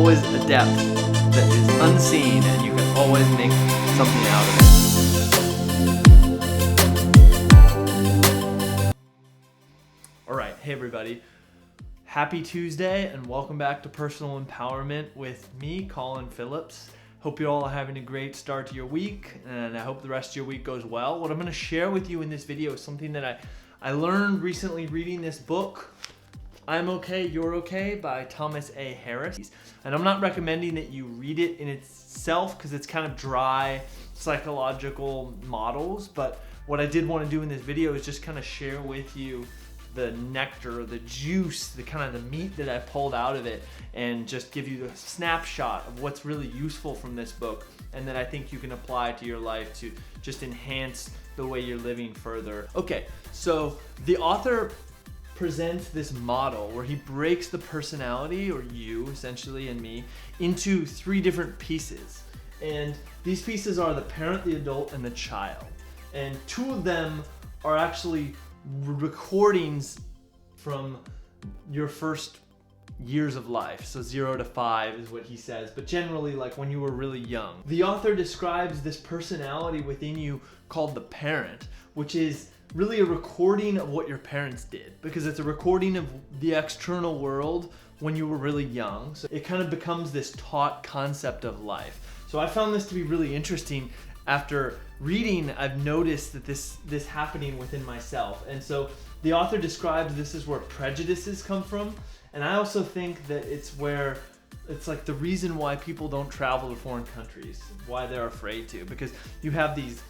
always a depth that is unseen, and you can always make something out of it. All right, hey everybody. Happy Tuesday and welcome back to Personal Empowerment with me, Colin Phillips. Hope you all are having a great start to your week, and I hope the rest of your week goes well. What I'm going to share with you in this video is something that I learned recently reading this book, I'm Okay, You're Okay by Thomas A. Harris. And I'm not recommending that you read it in itself because it's kind of dry psychological models, but what I did want to do in this video is just kind of share with you the nectar, the juice, the kind of the meat that I pulled out of it, and just give you a snapshot of what's really useful from this book and that I think you can apply to your life to just enhance the way you're living further. Okay, so the author presents this model where he breaks the personality, or you essentially and me, into three different pieces. And these pieces are the parent, the adult, and the child. And two of them are actually recordings from your first years of life. So 0 to 5 is what he says, but generally like when you were really young. The author describes this personality within you called the parent, which is really a recording of what your parents did, because it's a recording of the external world when you were really young. So it kind of becomes this taught concept of life. So I found this to be really interesting. After reading, I've noticed that this happening within myself. And so the author describes this is where prejudices come from. And I also think that it's like the reason why people don't travel to foreign countries, why they're afraid to, because you have these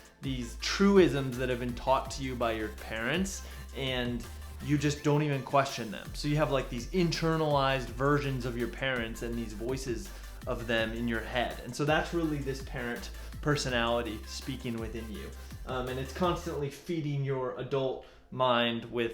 truisms that have been taught to you by your parents and you just don't even question them. So you have like these internalized versions of your parents and these voices of them in your head. And so that's really this parent personality speaking within you. And it's constantly feeding your adult mind with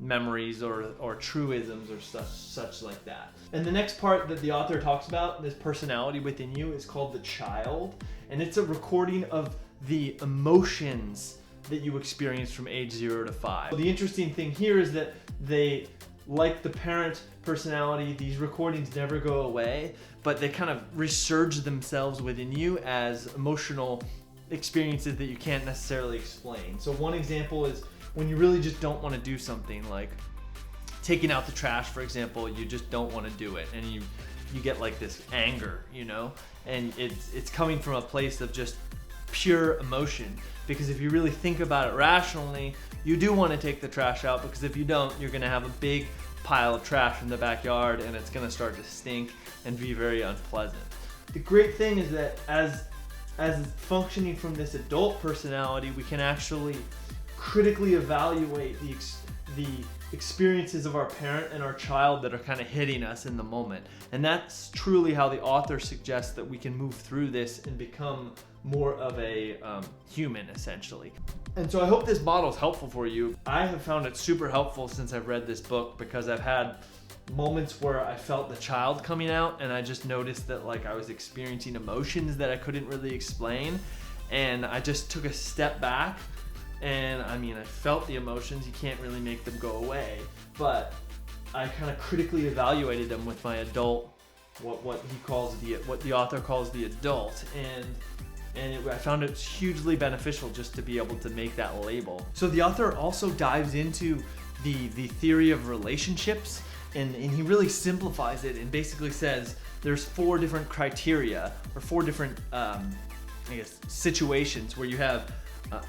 memories or truisms or such like that. And the next part that the author talks about, this personality within you, is called the child. And it's a recording of the emotions that you experience from age 0 to 5. The interesting thing here is that they, like the parent personality, these recordings never go away, but they kind of resurge themselves within you as emotional experiences that you can't necessarily explain. So one example is when you really just don't want to do something, like taking out the trash, for example, you just don't want to do it, and you get like this anger, and it's coming from a place of just pure emotion. Because if you really think about it rationally, you do want to take the trash out, because if you don't, you're going to have a big pile of trash in the backyard and it's going to start to stink and be very unpleasant. The great thing is that as functioning from this adult personality, we can actually critically evaluate the experiences of our parent and our child that are kind of hitting us in the moment. And that's truly how the author suggests that we can move through this and become more of a human, essentially. And so I hope this model is helpful for you. I have found it super helpful since I've read this book, because I've had moments where I felt the child coming out and I just noticed that like I was experiencing emotions that I couldn't really explain, and I just took a step back. And I felt the emotions. You can't really make them go away, but I kind of critically evaluated them with my adult, what the author calls the adult, and I found it hugely beneficial just to be able to make that label. So the author also dives into the theory of relationships, and he really simplifies it and basically says there's 4 different criteria, or 4 different situations where you have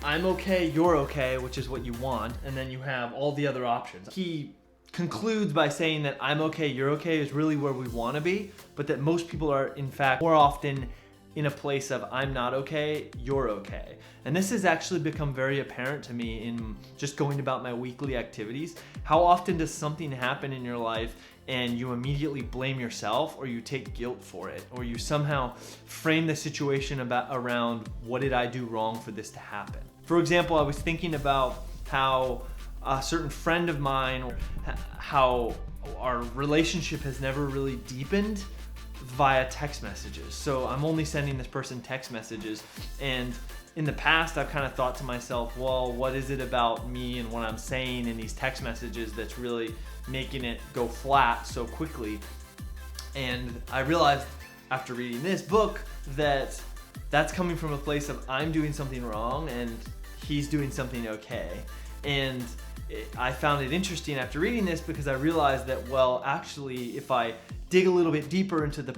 I'm okay, you're okay, which is what you want, and then you have all the other options. He concludes by saying that I'm okay, you're okay is really where we want to be, but that most people are in fact more often in a place of I'm not okay, you're okay. And this has actually become very apparent to me in just going about my weekly activities. How often does something happen in your life and you immediately blame yourself, or you take guilt for it, or you somehow frame the situation around what did I do wrong for this to happen? For example, I was thinking about how a certain friend of mine, how our relationship has never really deepened via text messages. So I'm only sending this person text messages, and in the past I've kind of thought to myself, well, what is it about me and what I'm saying in these text messages that's really making it go flat so quickly? And I realized after reading this book that that's coming from a place of I'm doing something wrong and he's doing something okay. And I found it interesting after reading this because I realized that, well, actually, if I dig a little bit deeper into to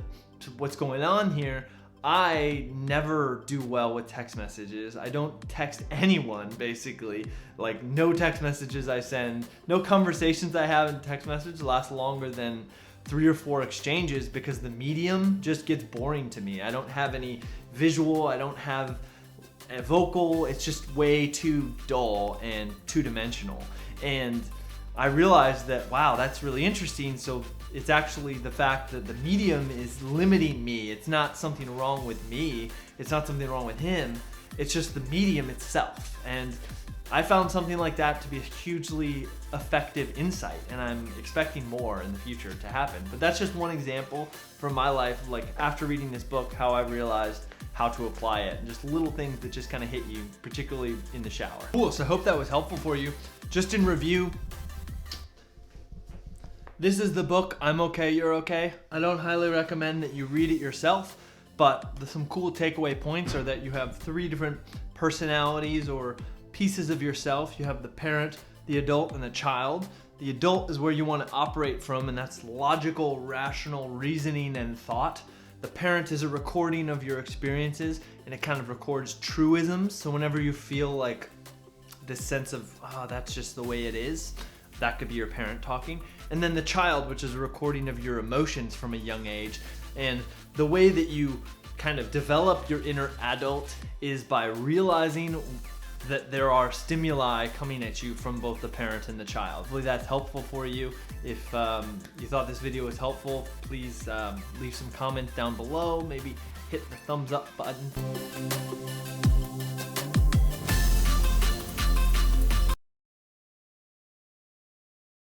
what's going on here, I never do well with text messages. I don't text anyone, basically. Like, no text messages I send, no conversations I have in text message last longer than 3 or 4 exchanges because the medium just gets boring to me. I don't have any visual, I don't have a vocal, it's just way too dull and two-dimensional. And I realized that, wow, that's really interesting. So it's actually the fact that the medium is limiting me. It's not something wrong with me. It's not something wrong with him. It's just the medium itself. And I found something like that to be a hugely effective insight, and I'm expecting more in the future to happen. But that's just one example from my life, like after reading this book, how I realized how to apply it, and just little things that just kind of hit you, particularly in the shower. Cool, so I hope that was helpful for you. Just in review, this is the book, I'm Okay, You're Okay. I don't highly recommend that you read it yourself, but some cool takeaway points are that you have 3 different personalities or pieces of yourself. You have the parent, the adult, and the child. The adult is where you want to operate from, and that's logical, rational reasoning and thought. The parent is a recording of your experiences, and it kind of records truisms. So whenever you feel like this sense of, oh, that's just the way it is, that could be your parent talking. And then the child, which is a recording of your emotions from a young age. And the way that you kind of develop your inner adult is by realizing that there are stimuli coming at you from both the parent and the child. Hopefully that's helpful for you. If you thought this video was helpful, please leave some comments down below. Maybe hit the thumbs up button.